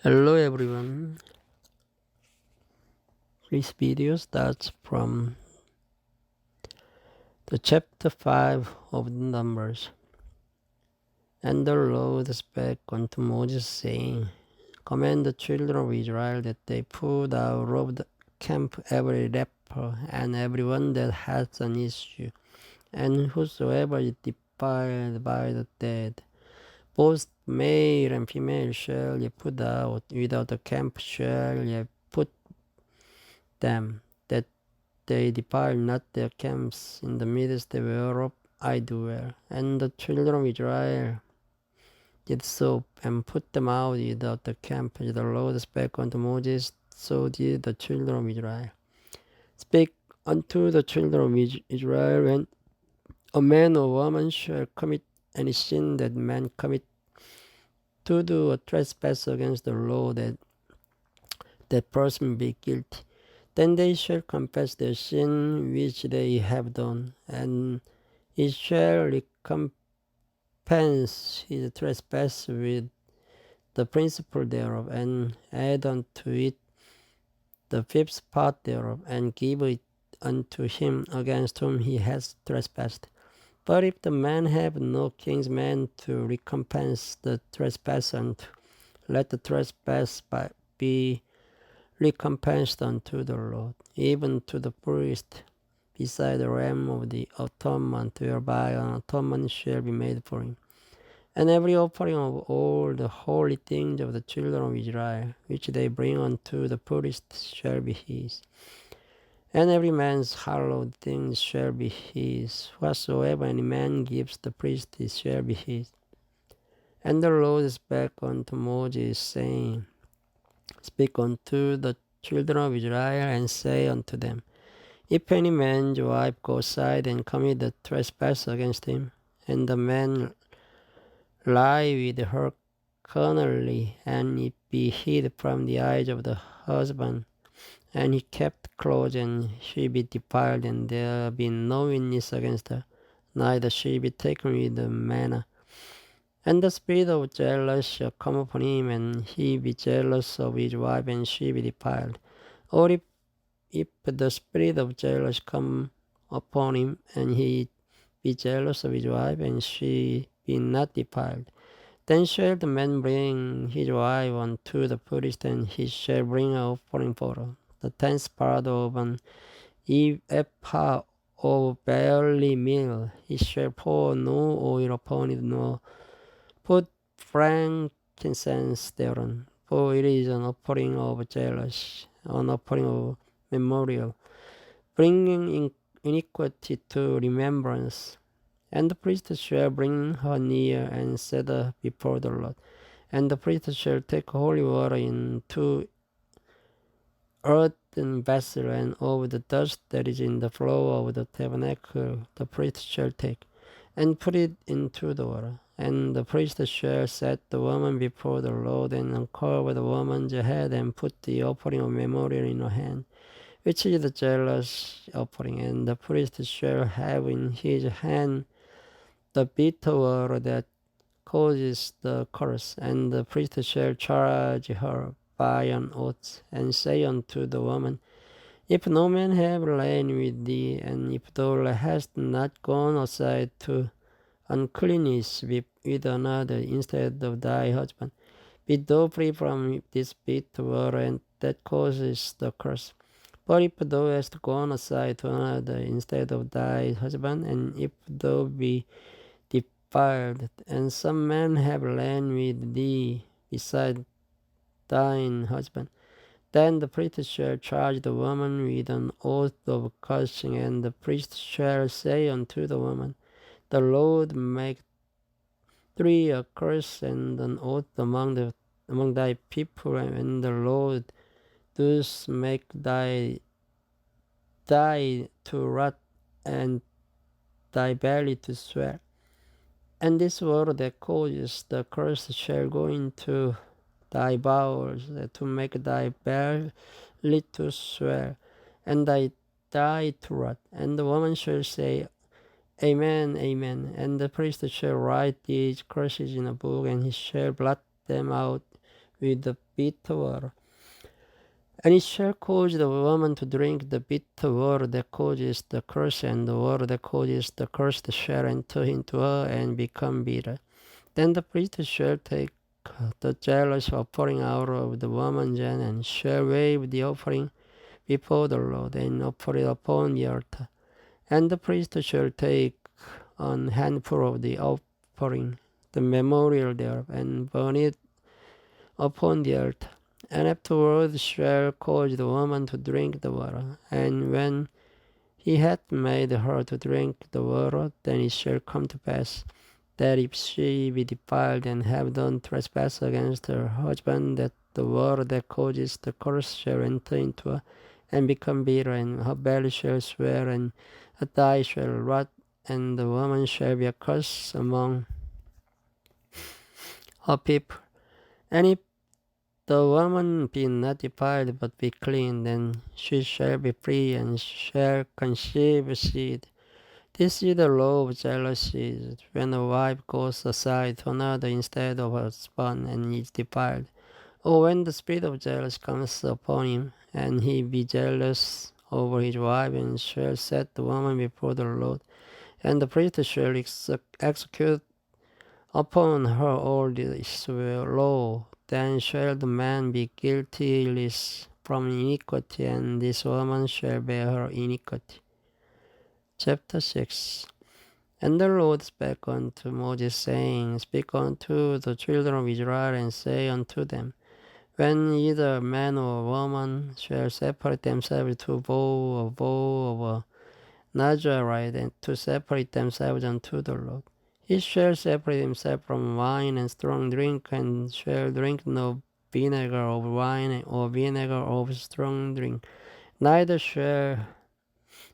Hello everyone. This video starts from the chapter 5 of the Numbers. And the Lord spake unto Moses, saying, Command the children of Israel that they put out of the camp every leper, and every one that hath an issue, and whosoever is defiled by the dead. Both male and female shall ye put out, without the camp shall ye put them, that they defile not their camps, in the midst whereof I dwell. And the children of Israel did so, and put them out without the camp. As the Lord spake unto Moses, so did the children of Israel. Speak unto the children of Israel, when a man or woman shall commit any sin that man commit, to do a trespass against the law, that person be guilty. Then they shall confess their sin which they have done, and he shall recompense his trespass with the principal thereof, and add unto it the fifth part thereof, and give it unto him against whom he has trespassed. But if the man have no kinsman to recompense the trespass unto, let the trespass be recompensed unto the Lord, even to the priest, beside the ram of the atonement, whereby an atonement shall be made for him. And every offering of all the holy things of the children of Israel, which they bring unto the priest, shall be his. And every man's hallowed things shall be his. Whatsoever any man gives the priest, it shall be his. And the Lord spake unto Moses, saying, Speak unto the children of Israel, and say unto them, If any man's wife go aside and commit a trespass against him, and the man lie with her carnally, and it be hid from the eyes of the husband, and he kept close, and she be defiled, and there be no witness against her, neither she be taken with the manner. And the spirit of jealousy shall come upon him, and he be jealous of his wife, and she be defiled. Or if the spirit of jealousy come upon him, and he be jealous of his wife, and she be not defiled, then shall the man bring his wife unto the priest, and he shall bring an offering for her, the 10th part of an ephah of barley meal. He shall pour no oil upon it, nor put frankincense thereon, for it is an offering of jealousy, an offering of memorial, bringing iniquity to remembrance. And the priest shall bring her near, and set her before the Lord. And the priest shall take holy water in 2 earthen vessels, and of the dust that is in the floor of the tabernacle the priest shall take, and put it into the water. And the priest shall set the woman before the Lord, and uncover the woman's head, and put the offering of memorial in her hand, which is the jealous offering. And the priest shall have in his hand the bitter water that causes the curse. And the priest shall charge her by an oath, and say unto the woman, If no man have lain with thee, and if thou hast not gone aside to uncleanness with another instead of thy husband, be thou free from this bitter water, and that causes the curse. But if thou hast gone aside to another instead of thy husband, and if thou be defiled, and some man have lain with thee beside thine husband, then the priest shall charge the woman with an oath of cursing, and the priest shall say unto the woman, The Lord make thee a curse and an oath among thy people, and the Lord does make thy to rot, and thy belly to swell. And this water that causes the curse shall go into thy bowels, to make thy belly to swell, and thy thigh to rot. And the woman shall say, Amen, amen. And the priest shall write these curses in a book, and he shall blot them out with the bitter water. And it shall cause the woman to drink the bitter water that causes the curse, and the water that causes the curse shall enter into her and become bitter. Then the priest shall take the jealous offering out of the woman's hand, and shall wave the offering before the Lord, and offer it upon the altar. And the priest shall take a handful of the offering, the memorial thereof, and burn it upon the altar. And afterward shall cause the woman to drink the water. And when he hath made her to drink the water, then it shall come to pass that if she be defiled and have done trespass against her husband, that the water that causes the curse shall enter into her and become bitter, and her belly shall swell, and her thigh shall rot, and the woman shall be accursed among her people. And if the woman be not defiled, but be clean, then she shall be free, and shall conceive a seed. This is the law of jealousy, when a wife goes aside to another instead of her husband, and is defiled. Or when the spirit of jealousy comes upon him, and he be jealous over his wife, and shall set the woman before the Lord, and the priest shall execute upon her all this law. Then shall the man be guiltless from iniquity, and this woman shall bear her iniquity. Chapter 6. And the Lord spake unto Moses, saying, Speak unto the children of Israel, and say unto them, When either a man or a woman shall separate themselves to vow of a Nazarite, and to separate themselves unto the Lord, he shall separate himself from wine and strong drink, and shall drink no vinegar of wine or vinegar of strong drink. Neither shall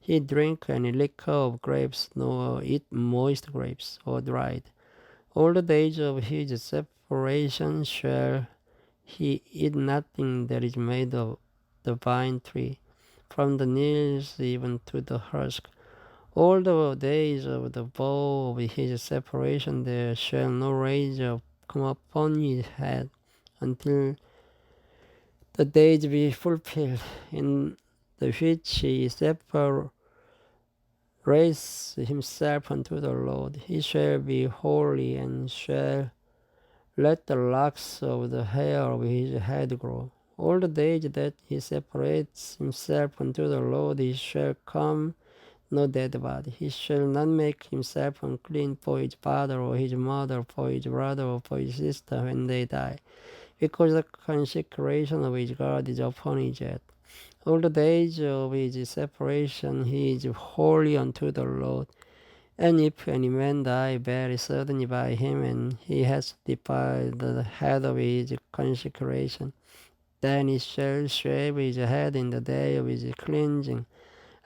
he drink any liquor of grapes, nor eat moist grapes or dried. All the days of his separation shall he eat nothing that is made of the vine tree, from the knees even to the husk. All the days of the vow of his separation there shall no razor come upon his head, until the days be fulfilled, in the which he separates himself unto the Lord. He shall be holy, and shall let the locks of the hair of his head grow. All the days that he separates himself unto the Lord, he shall come no dead body. He shall not make himself unclean for his father or his mother, for his brother or for his sister when they die, because the consecration of his God is upon his head. All the days of his separation he is holy unto the Lord. And if any man die very suddenly by him, and he has defiled the head of his consecration, then he shall shave his head in the day of his cleansing.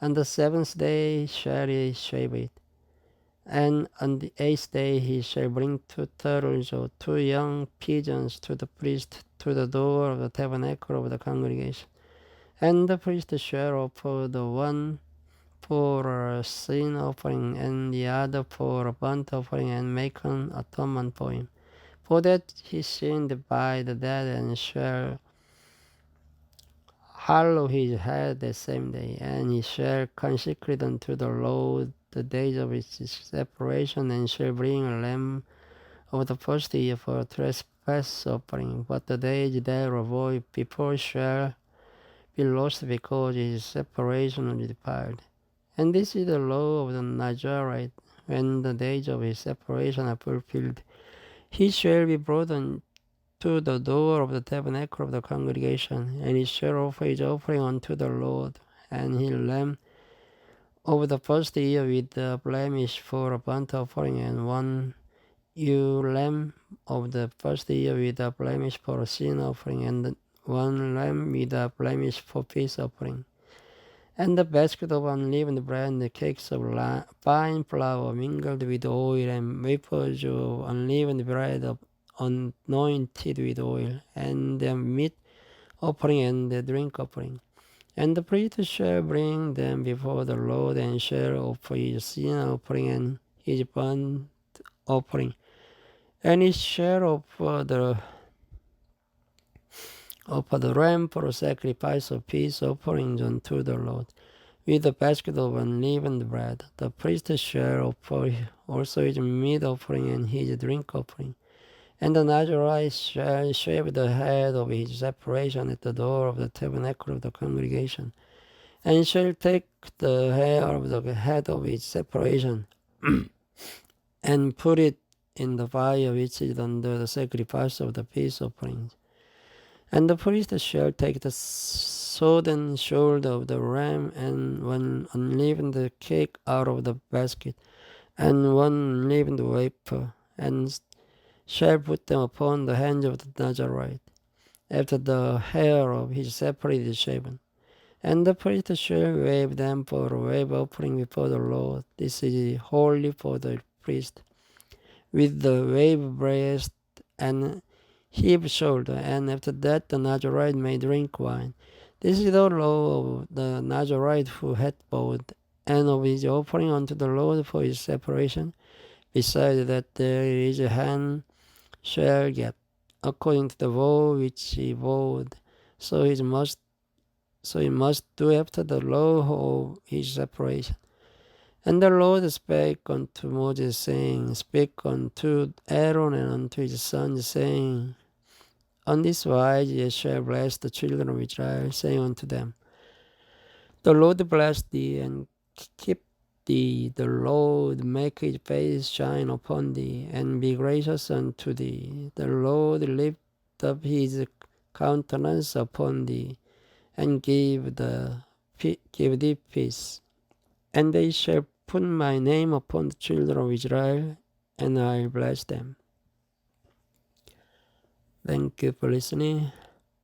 On the seventh day shall he shave it. And on the eighth day he shall bring 2 turtles or 2 young pigeons to the priest to the door of the tabernacle of the congregation. And the priest shall offer the one for a sin offering, and the other for a burnt offering, and make an atonement for him. For that he sinned by the dead, and shall hallow his head the same day, and he shall consecrate unto the Lord the days of his separation, and shall bring a lamb of the first year for a trespass offering. But the days thereof before shall be lost, because his separation is defiled. And this is the law of the Nazarite. When the days of his separation are fulfilled, he shall be brought to the door of the tabernacle of the congregation, and he shall offer his offering unto the Lord, and his lamb of the first year with a blemish for a burnt offering, and 1 ewe lamb of the first year with a blemish for a sin offering, and 1 lamb with a blemish for peace offering. And the basket of unleavened bread, and the cakes of fine flour mingled with oil, and wafers of unleavened bread anointed with oil, and the meat offering and the drink offering. And the priest shall bring them before the Lord, and shall offer his sin offering and his burnt offering. And he shall offer the offer the ram for a sacrifice of peace offerings unto the Lord, with a basket of unleavened bread. The priest shall offer also his meat offering and his drink offering. And the Nazarite shall shave the head of his separation at the door of the tabernacle of the congregation, and shall take the hair of the head of his separation, and put it in the fire which is under the sacrifice of the peace offerings. And the priest shall take the sodden shoulder of the ram, and one unleavened cake out of the basket, and one unleavened wafer, and shall put them upon the hands of the Nazarite, after the hair of his separate is shaven. And the priest shall wave them for a wave offering before the Lord. This is holy for the priest, with the wave breast and heave shoulder, and after that the Nazarite may drink wine. This is the law of the Nazarite who hath vowed, and of his offering unto the Lord for his separation. Besides that there is a hand shall get, according to the vow which he vowed, so he must do after the law of his separation. And the Lord spake unto Moses, saying, Speak unto Aaron and unto his sons, saying, On this wise ye shall bless the children of Israel, saying unto them, The Lord bless thee and keep thee. The Lord make his face shine upon thee, and be gracious unto thee. The Lord lift up his countenance upon thee, and give thee peace. And they shall put my name upon the children of Israel, and I'll bless them. Thank you for listening.